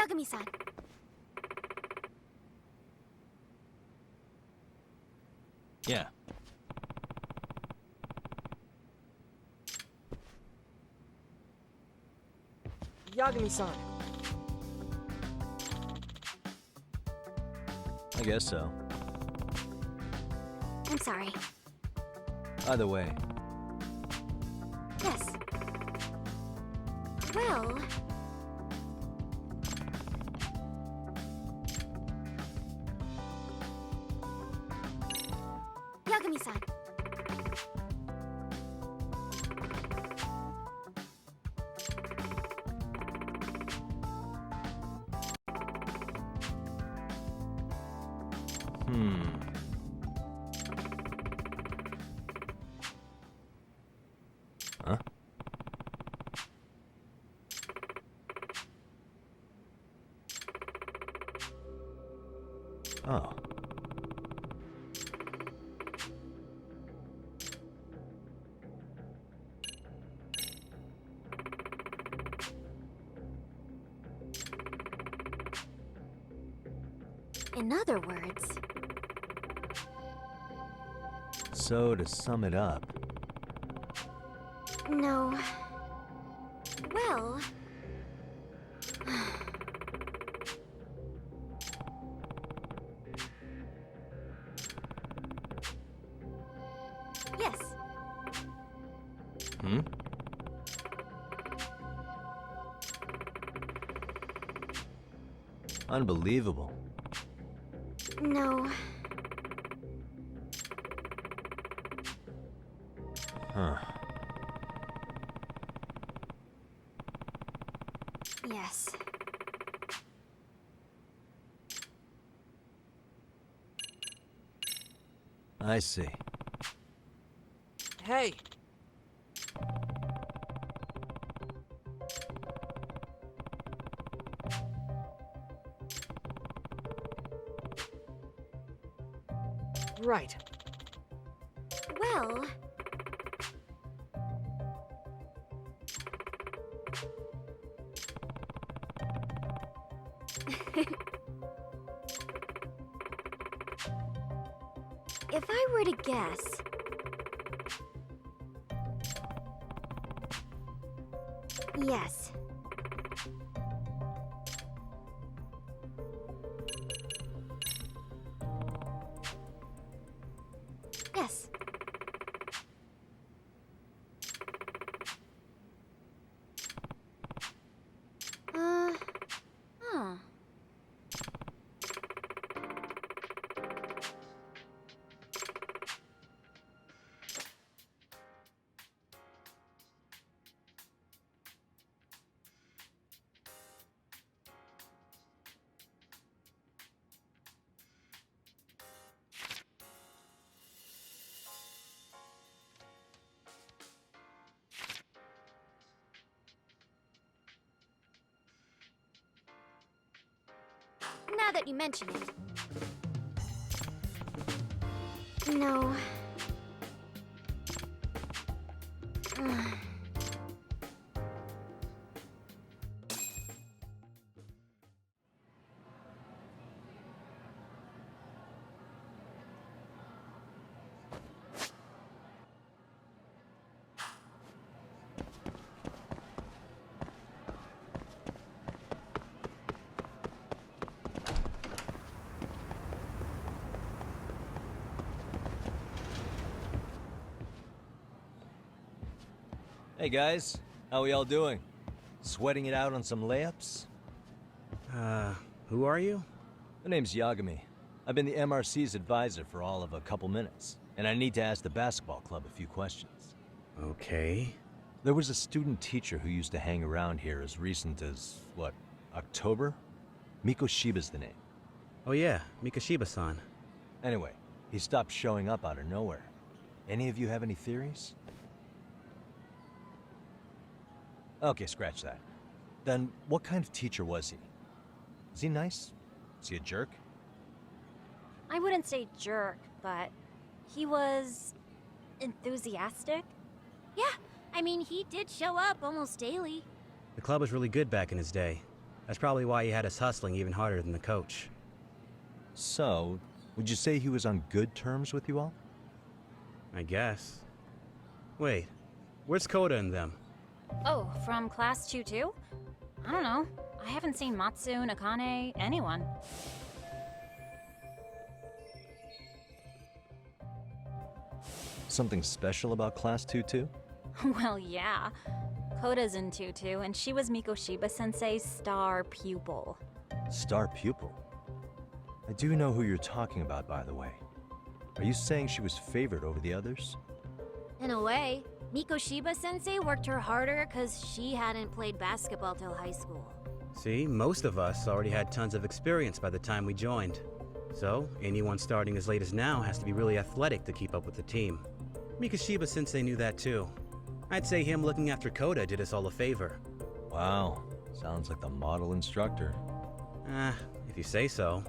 Yagami-san. Yeah. Yagami-san. I guess so. I'm sorry. Either way. Yes. Well... Yagami-san. Huh? Oh. In other words... So, to sum it up, No... Well... Yes. hmm? Unbelievable. No... Huh. Yes. I see. Hey! Right. Well... If I were to guess... Yes. Yes. Huh. Now that you mention it. No. Hey guys, how we all doing? Sweating it out on some layups? Who are you? My name's Yagami. I've been the MRC's advisor for all of a couple minutes, and I need to ask the basketball club a few questions. Okay. There was a student teacher who used to hang around here as recent as, what, October? Mikoshiba's the name. Oh yeah, Mikoshiba-san. Anyway, he stopped showing up out of nowhere. Any of you have any theories? Okay, scratch that. Then, what kind of teacher was he? Is he nice? Is he a jerk? I wouldn't say jerk, but he was enthusiastic. Yeah, I mean, he did show up almost daily. The club was really good back in his day. That's probably why he had us hustling even harder than the coach. So, would you say he was on good terms with you all? I guess. Wait, where's Koda and them? Oh, from class 2 too? I don't know. I haven't seen Matsu, Nakane, anyone. Something special about Class 2 too? Well, yeah. Koda's in 2-2, and she was Mikoshiba Sensei's star pupil. Star pupil? I do know who you're talking about, by the way. Are you saying she was favored over the others? In a way, Mikoshiba Sensei worked her harder because she hadn't played basketball till high school. See, most of us already had tons of experience by the time we joined. So, anyone starting as late as now has to be really athletic to keep up with the team. Mikoshiba Sensei knew that too. I'd say him looking after Koda did us all a favor. Wow, sounds like the model instructor. If you say so.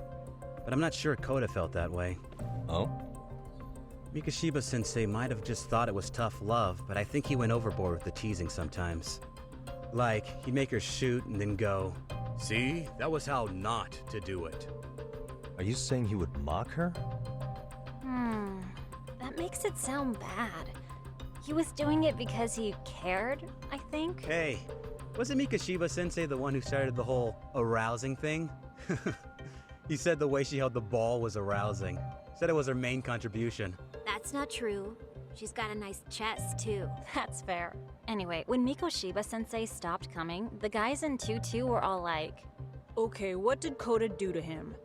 But I'm not sure Koda felt that way. Oh? Mikoshiba Sensei might have just thought it was tough love, but I think he went overboard with the teasing sometimes. Like, he'd make her shoot and then go, "See, that was how not to do it." Are you saying he would mock her? That makes it sound bad. He was doing it because he cared, I think. Hey, wasn't Mikoshiba Sensei the one who started the whole arousing thing? He said the way she held the ball was arousing. Said it was her main contribution. That's not true. She's got a nice chest, too. That's fair. Anyway, when Mikoshiba Sensei stopped coming, the guys in 2-2 were all like, Okay, what did Koda do to him?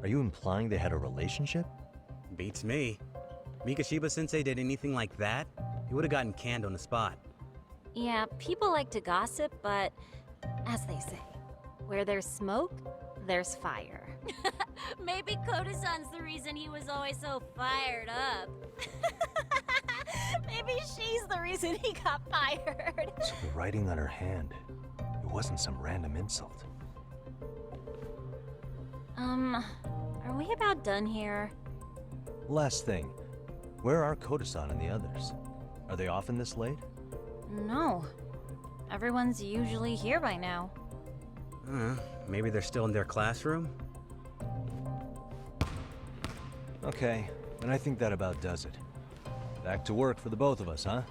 Are you implying they had a relationship? Beats me. Mikoshiba Sensei did anything like that, he would have gotten canned on the spot. yeah, people like to gossip, but as they say, where there's smoke, there's fire. Maybe Koda-san's the reason he was always so fired up. Maybe she's the reason he got fired. So the writing on her hand, it wasn't some random insult. Are we about done here? Last thing, where are Koda-san and the others? Are they often this late? No. Everyone's usually here by now. Maybe they're still in their classroom? Okay, then I think that about does it. Back to work for the both of us, huh?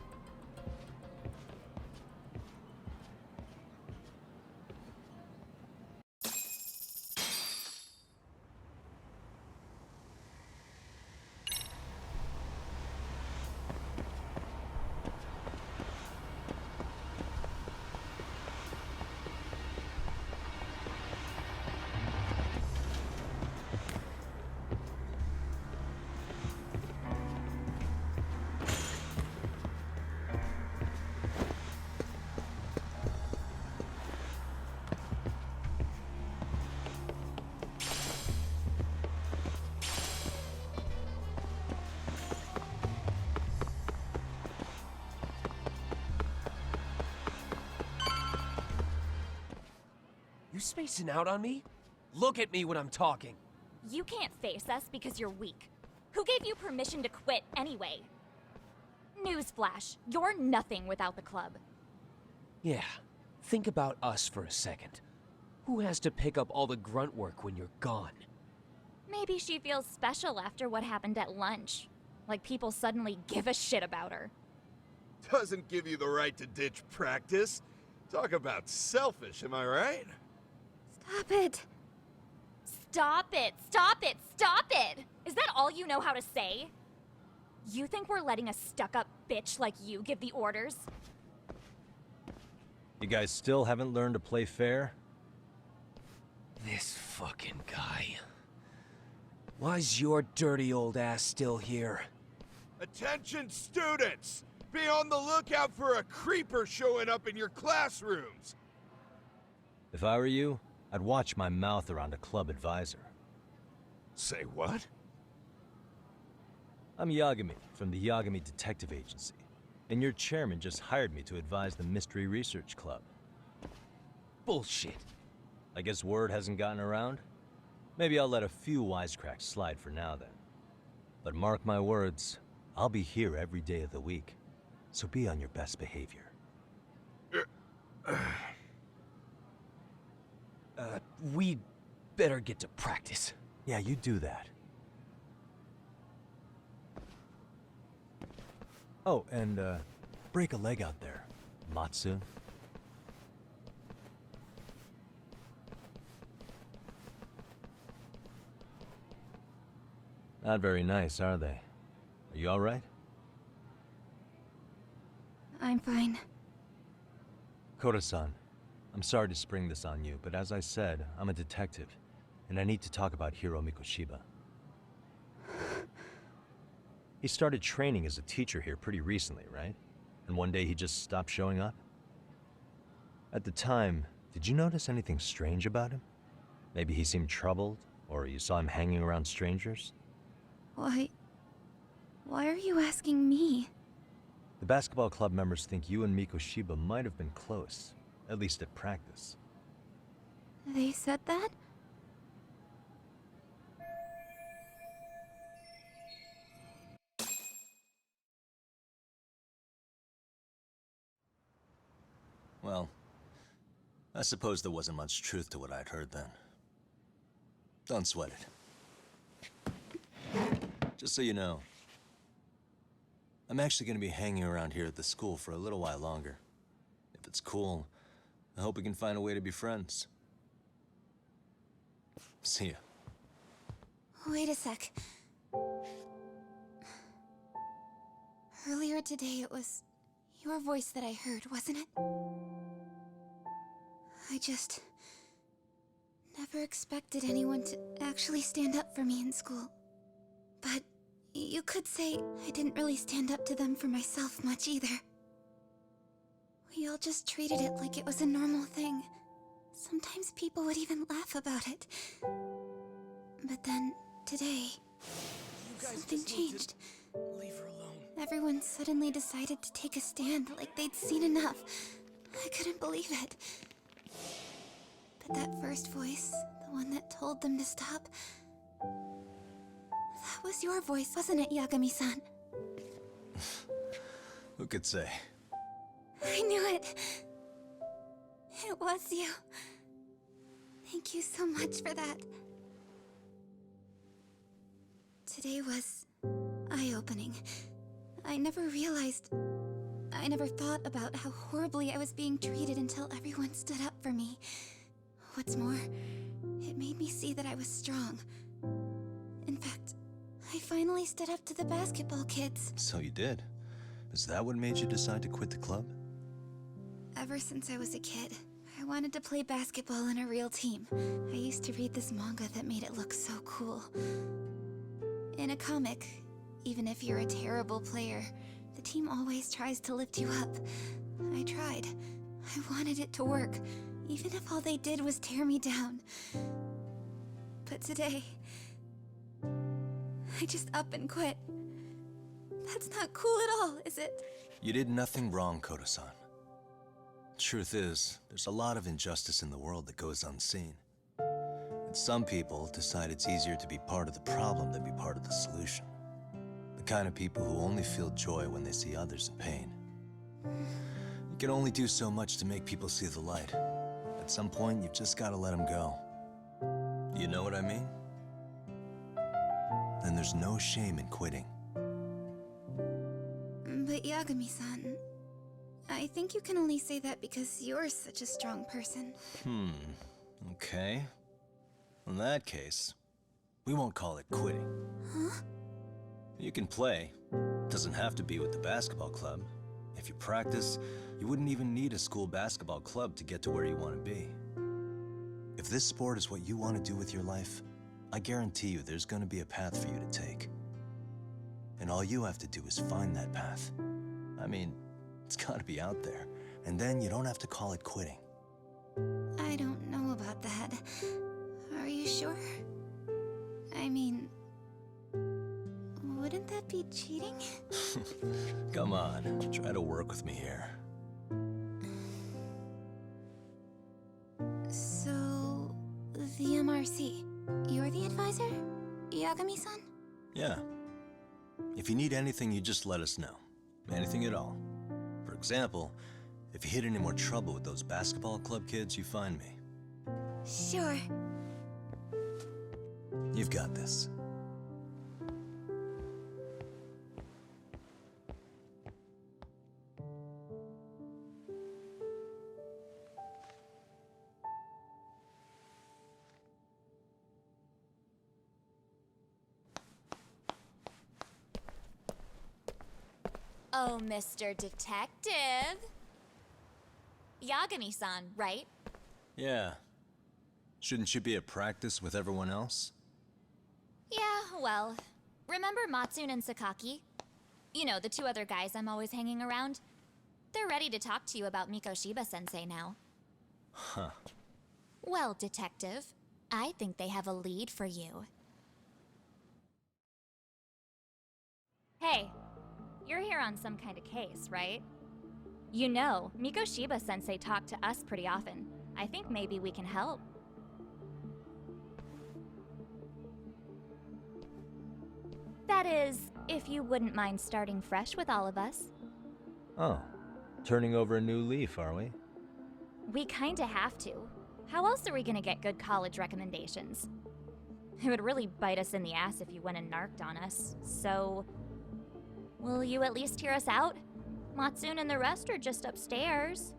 You spacing out on me? Look at me when I'm talking. You can't face us because you're weak. Who gave you permission to quit anyway? Newsflash, you're nothing without the club. Yeah, think about us for a second. Who has to pick up all the grunt work when you're gone? Maybe she feels special after what happened at lunch. Like people suddenly give a shit about her. Doesn't give you the right to ditch practice. Talk about selfish, am I right? Stop it. Stop it! Stop it! Stop it! Is that all you know how to say? You think we're letting a stuck-up bitch like you give the orders? You guys still haven't learned to play fair? This fucking guy. Why's your dirty old ass still here? Attention students! Be on the lookout for a creeper showing up in your classrooms! If I were you, I'd watch my mouth around a club advisor. Say what? I'm Yagami from the Yagami Detective Agency, and your chairman just hired me to advise the Mystery Research Club. Bullshit. I guess word hasn't gotten around? Maybe I'll let a few wisecracks slide for now then. But mark my words, I'll be here every day of the week, so be on your best behavior. We better get to practice. Yeah, you do that. Oh, and, break a leg out there, Matsu. Not very nice, are they? Are you alright? I'm fine. Koda-san, I'm sorry to spring this on you, but as I said, I'm a detective, and I need to talk about Hiro Mikoshiba. He started training as a teacher here pretty recently, right? And one day he just stopped showing up? At the time, did you notice anything strange about him? Maybe he seemed troubled, or you saw him hanging around strangers? Why are you asking me? The basketball club members think you and Mikoshiba might have been close, at least at practice. They said that? Well, I suppose there wasn't much truth to what I'd heard then. Don't sweat it. Just so you know, I'm actually going to be hanging around here at the school for a little while longer. If it's cool, I hope we can find a way to be friends. See ya. Wait a sec. Earlier today, it was your voice that I heard, wasn't it? I just never expected anyone to actually stand up for me in school. But you could say I didn't really stand up to them for myself much either. We all just treated it like it was a normal thing. Sometimes people would even laugh about it. But then, today, something changed. Leave her alone. Everyone suddenly decided to take a stand like they'd seen enough. I couldn't believe it. But that first voice, the one that told them to stop, that was your voice, wasn't it, Yagami-san? Who could say? I knew it. It was you. Thank you so much for that. Today was eye-opening. I never thought about how horribly I was being treated until everyone stood up for me. What's more, it made me see that I was strong. In fact, I finally stood up to the basketball kids. So you did. Is that what made you decide to quit the club? Ever since I was a kid, I wanted to play basketball in a real team. I used to read this manga that made it look so cool. In a comic, even if you're a terrible player, the team always tries to lift you up. I tried. I wanted it to work, even if all they did was tear me down. But today, I just up and quit. That's not cool at all, is it? You did nothing wrong, Koda-san. Truth is, there's a lot of injustice in the world that goes unseen. And some people decide it's easier to be part of the problem than be part of the solution. The kind of people who only feel joy when they see others in pain. You can only do so much to make people see the light. At some point, you've just got to let them go. You know what I mean? Then there's no shame in quitting. But Yagami-san, I think you can only say that because you're such a strong person. Okay. In that case, we won't call it quitting. Huh? You can play. Doesn't have to be with the basketball club. If you practice, you wouldn't even need a school basketball club to get to where you want to be. If this sport is what you want to do with your life, I guarantee you there's going to be a path for you to take. And all you have to do is find that path. I mean, it's got to be out there. And then you don't have to call it quitting. I don't know about that. Are you sure? I mean, wouldn't that be cheating? Come on, try to work with me here. So, the MRC, you're the advisor? Yagami-san? Yeah. If you need anything, you just let us know. Anything at all. For example, if you hit any more trouble with those basketball club kids, you find me. Sure. You've got this. Oh, Mr. Detective. Yagami-san, right? Yeah. Shouldn't you be at practice with everyone else? Yeah, well, remember Matsune and Sakaki? You know, the two other guys I'm always hanging around? They're ready to talk to you about Mikoshiba-sensei now. Huh. Well, Detective, I think they have a lead for you. Hey, you're here on some kind of case, right? You know, Mikoshiba-sensei talked to us pretty often. I think maybe we can help. That is, if you wouldn't mind starting fresh with all of us. Oh. Turning over a new leaf, are we? We kinda have to. How else are we gonna get good college recommendations? It would really bite us in the ass if you went and narked on us, so... Will you at least hear us out? Matsune and the rest are just upstairs.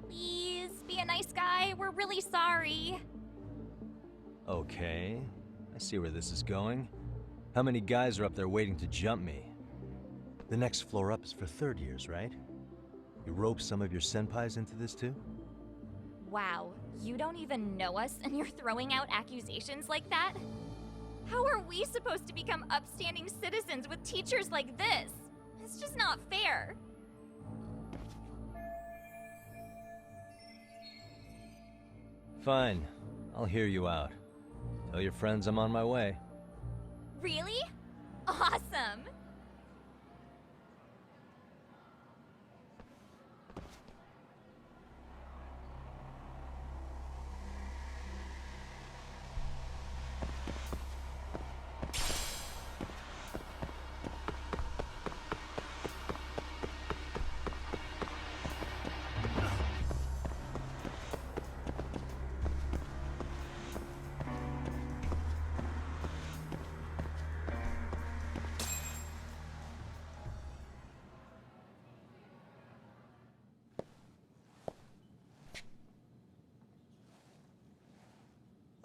Please, be a nice guy. We're really sorry. Okay. I see where this is going. How many guys are up there waiting to jump me? The next floor up is for third years, right? You rope some of your senpais into this too? Wow, you don't even know us and you're throwing out accusations like that? How are we supposed to become upstanding citizens with teachers like this? It's just not fair. Fine. I'll hear you out. Tell your friends I'm on my way. Really? Awesome!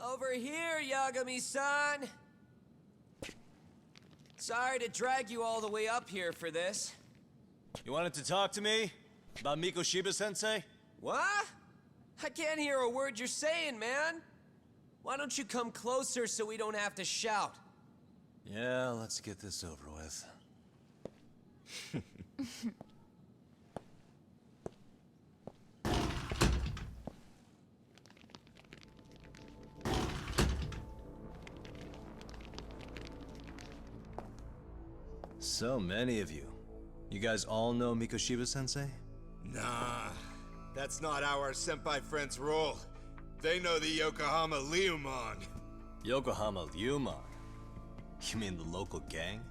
Over here, Yagami-san! Sorry to drag you all the way up here for this. You wanted to talk to me? About Mikoshiba-sensei? What? I can't hear a word you're saying, man. Why don't you come closer so we don't have to shout? Yeah, let's get this over with. So many of you. You guys all know Mikoshiba-sensei? Nah, that's not how our senpai friends roll. They know the Yokohama Liumon. Yokohama Liumon? You mean the local gang?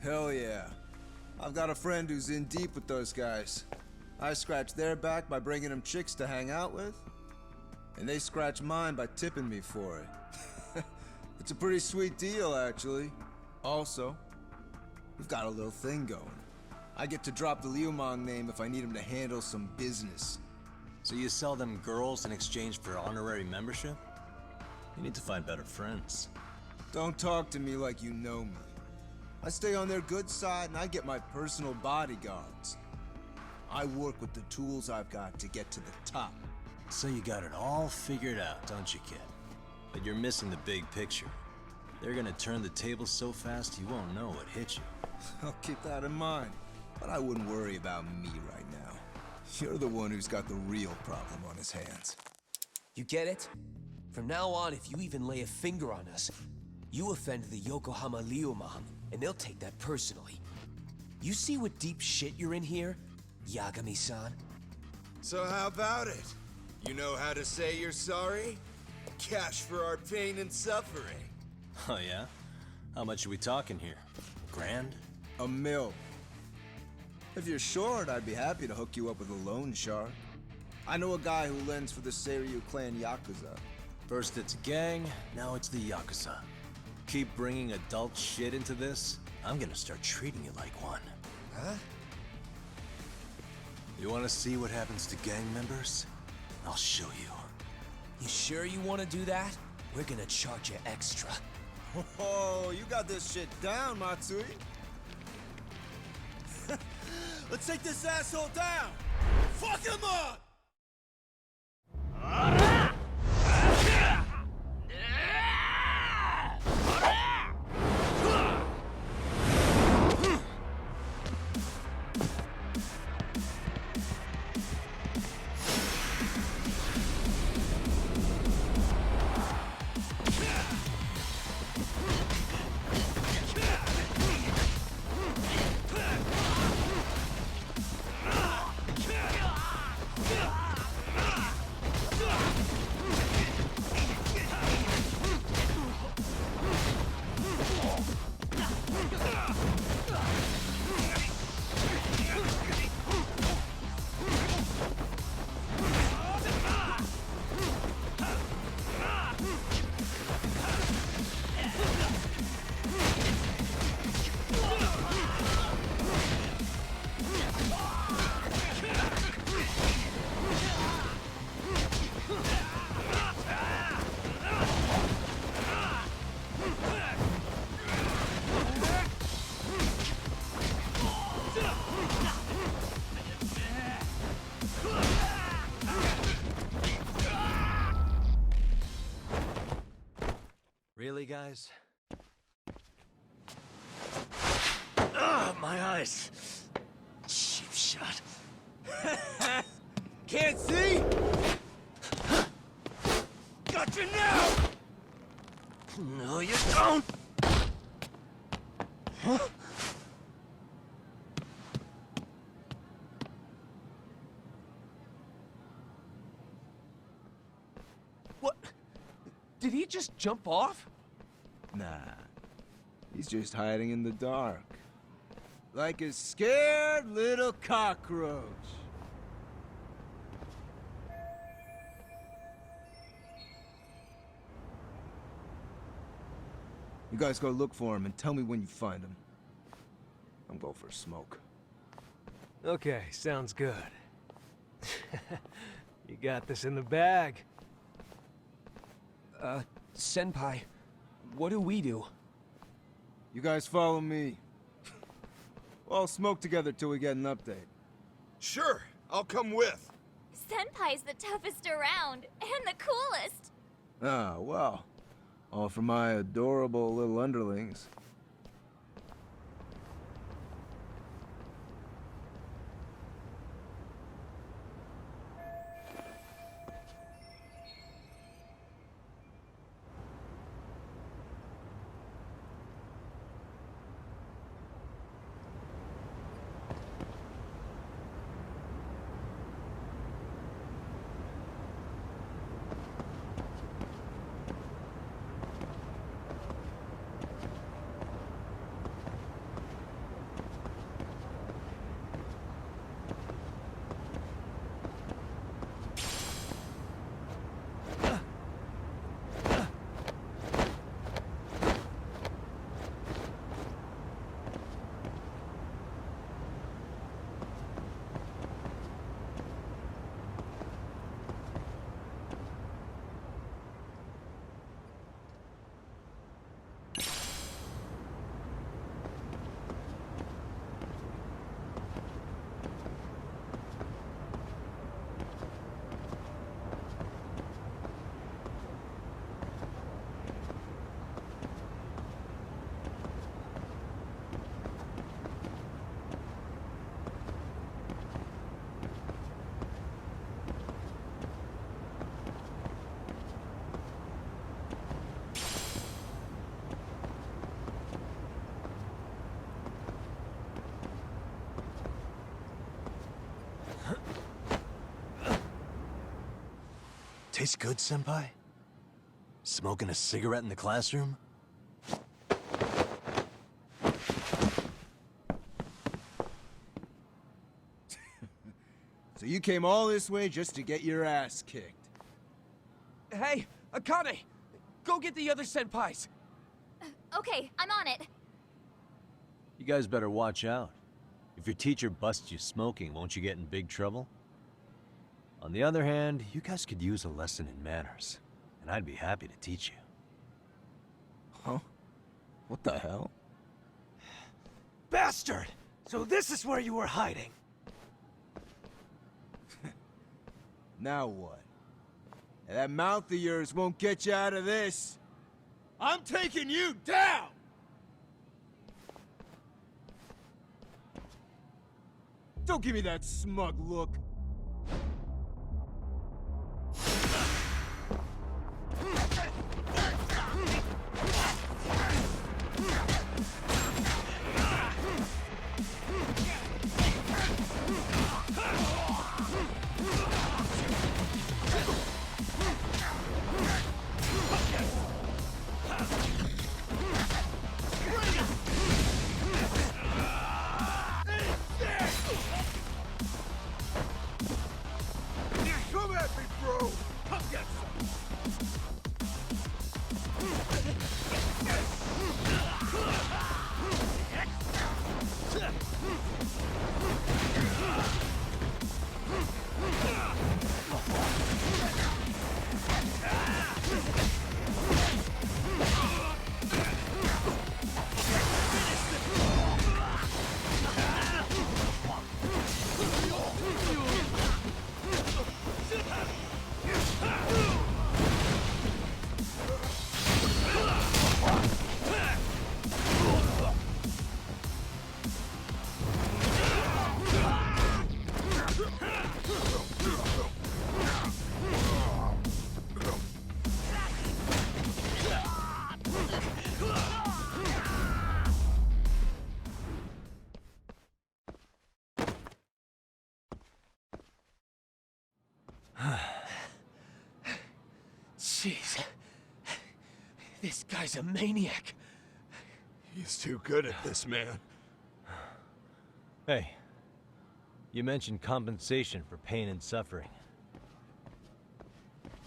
Hell yeah. I've got a friend who's in deep with those guys. I scratch their back by bringing them chicks to hang out with, and they scratch mine by tipping me for it. It's a pretty sweet deal, actually. Also, we've got a little thing going. I get to drop the Liumon name if I need him to handle some business. So you sell them girls in exchange for honorary membership? You need to find better friends. Don't talk to me like you know me. I stay on their good side and I get my personal bodyguards. I work with the tools I've got to get to the top. So you got it all figured out, don't you, kid? But you're missing the big picture. They're gonna turn the tables so fast you won't know what hit you. I'll keep that in mind. But I wouldn't worry about me right now. You're the one who's got the real problem on his hands. You get it? From now on, if you even lay a finger on us, you offend the Yokohama Liumon, and they'll take that personally. You see what deep shit you're in here, Yagami-san? So how about it? You know how to say you're sorry? Cash for our pain and suffering. Oh yeah? How much are we talking here? Grand? $1 million. If you're short, I'd be happy to hook you up with a loan shark. I know a guy who lends for the Seiryo clan Yakuza. First it's gang, now it's the Yakuza. Keep bringing adult shit into this, I'm gonna start treating you like one. Huh? You wanna see what happens to gang members? I'll show you. You sure you want to do that? We're gonna charge you extra. Oh, you got this shit down, Matsui. Let's take this asshole down! Fuck him up! Really, guys? Ugh, my eyes! Cheap shot. Can't see? Got you now! No, you don't! Huh? What? Did he just jump off? Nah, he's just hiding in the dark. Like a scared little cockroach. You guys go look for him and tell me when you find him. I'm going for a smoke. Okay, sounds good. You got this in the bag. Senpai, what do we do? You guys follow me. We'll all smoke together till we get an update. Sure, I'll come with. Senpai's the toughest around, and the coolest. Ah, well. All for my adorable little underlings. Tastes good, Senpai? Smoking a cigarette in the classroom? So you came all this way just to get your ass kicked. Hey, Akane! Go get the other senpais! Okay, I'm on it. You guys better watch out. If your teacher busts you smoking, won't you get in big trouble? On the other hand, you guys could use a lesson in manners, and I'd be happy to teach you. Huh? What the hell? Bastard! So this is where you were hiding. Now what? And that mouth of yours won't get you out of this. I'm taking you down! Don't give me that smug look. Come at me, bro! Come get some! Jeez. This guy's a maniac. He's too good at this, man. Hey, you mentioned compensation for pain and suffering.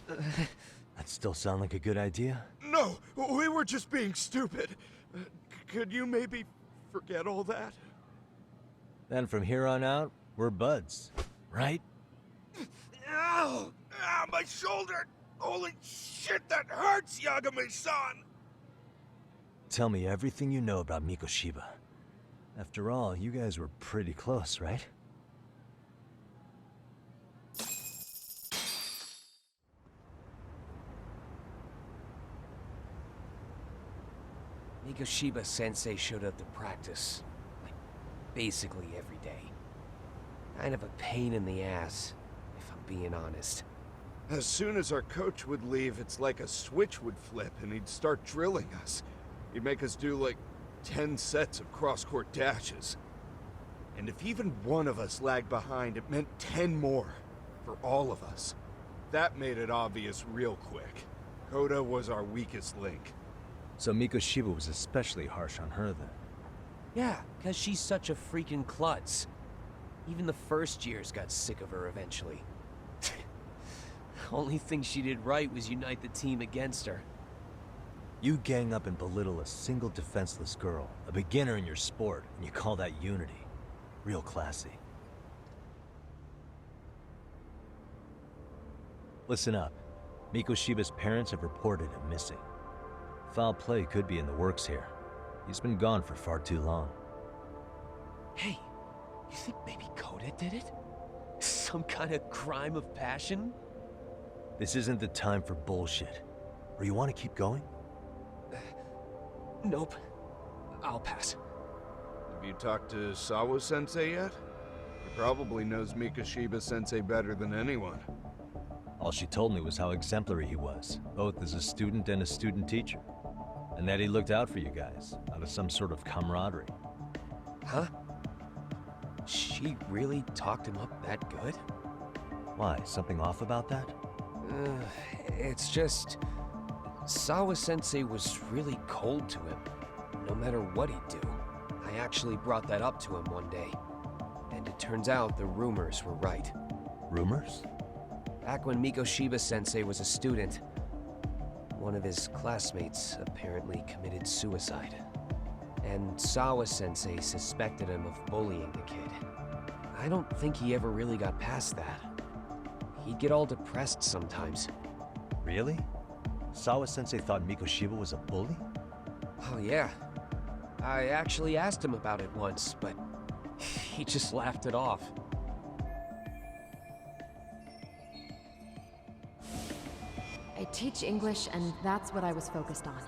That still sound like a good idea? No, we were just being stupid. Could you maybe forget all that? Then from here on out, we're buds, right? Ow! Ah, my shoulder! Holy shit, that hurts, Yagami-san! Tell me everything you know about Mikoshiba. After all, you guys were pretty close, right? Mikoshiba Sensei showed up to practice, like, basically every day. Kind of a pain in the ass, if I'm being honest. As soon as our coach would leave, it's like a switch would flip and he'd start drilling us. He'd make us do like 10 sets of cross-court dashes. And if even one of us lagged behind, it meant 10 more for all of us. That made it obvious real quick. Koda was our weakest link. So Mikoshiba was especially harsh on her then. Yeah, because she's such a freaking klutz. Even the first years got sick of her eventually. Only thing she did right was unite the team against her. You gang up and belittle a single defenseless girl, a beginner in your sport, and you call that unity. Real classy. Listen up. Mikoshiba's parents have reported him missing. Foul play could be in the works here. He's been gone for far too long. Hey, you think maybe Koda did it? Some kind of crime of passion? This isn't the time for bullshit. Or you want to keep going? Nope. I'll pass. Have you talked to Sawa Sensei yet? He probably knows Mikoshiba Sensei better than anyone. All she told me was how exemplary he was, both as a student and a student teacher. And that he looked out for you guys, out of some sort of camaraderie. Huh? She really talked him up that good? Why, something off about that? It's just... Sawa Sensei was really cold to him, no matter what he'd do. I actually brought that up to him one day. And it turns out the rumors were right. Rumors? Back when Mikoshiba Sensei was a student, one of his classmates apparently committed suicide. And Sawa Sensei suspected him of bullying the kid. I don't think he ever really got past that. He'd get all depressed sometimes. Really? Sawa Sensei thought Mikoshiba was a bully? Oh yeah. I actually asked him about it once, but he just laughed it off. I teach English, and that's what I was focused on.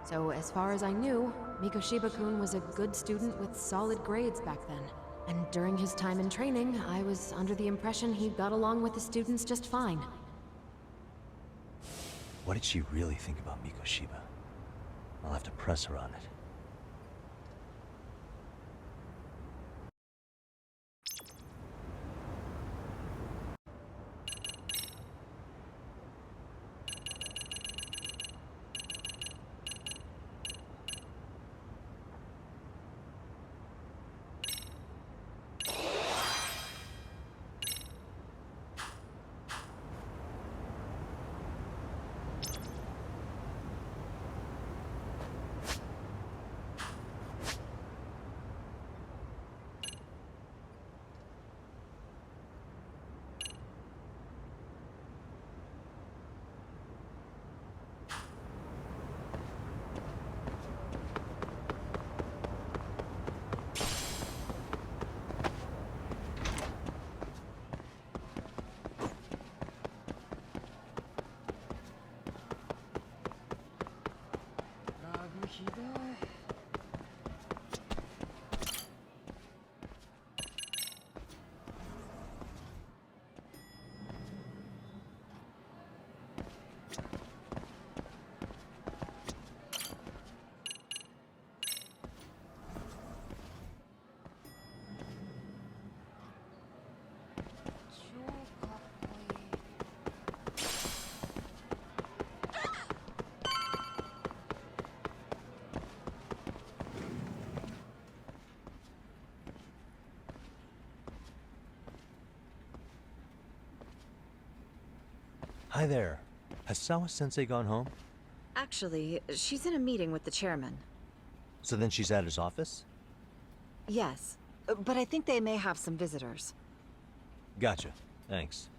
So as far as I knew, Mikoshiba-kun was a good student with solid grades back then. And during his time in training, I was under the impression he got along with the students just fine. What did she really think about Mikoshiba? I'll have to press her on it. Hi there. Has Sawa Sensei gone home? Actually, she's in a meeting with the chairman. So then she's at his office? Yes, but I think they may have some visitors. Gotcha. Thanks.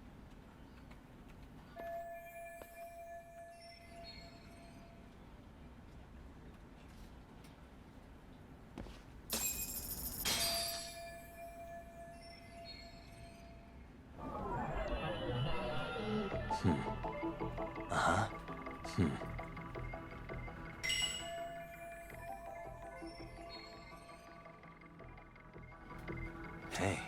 Hey.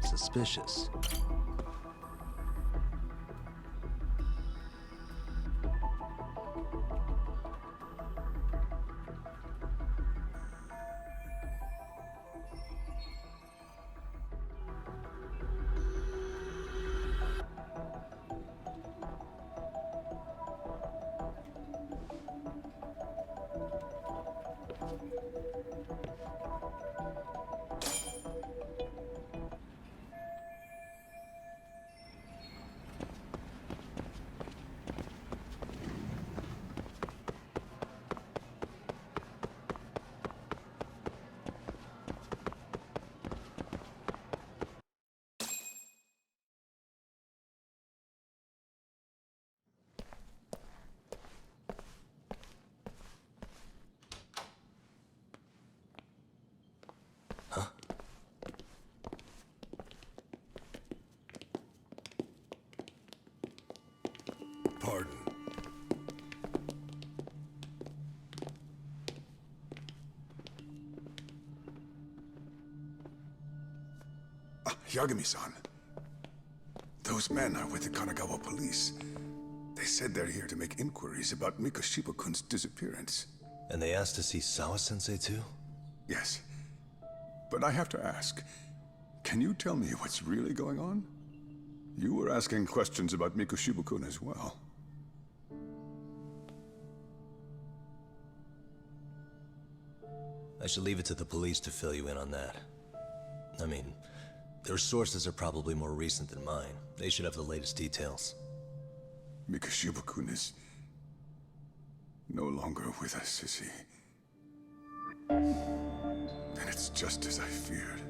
Suspicious. Pardon. Yagami-san. Those men are with the Kanagawa police. They said they're here to make inquiries about Mikoshiba-kun's disappearance. And they asked to see Sawa Sensei too? Yes. But I have to ask, Can you tell me what's really going on? You were asking questions about Mikoshiba-kun as well. I should leave it to the police to fill you in on that. I mean, their sources are probably more recent than mine. They should have the latest details. Mikoshiba-kun is no longer with us, is he? And it's just as I feared.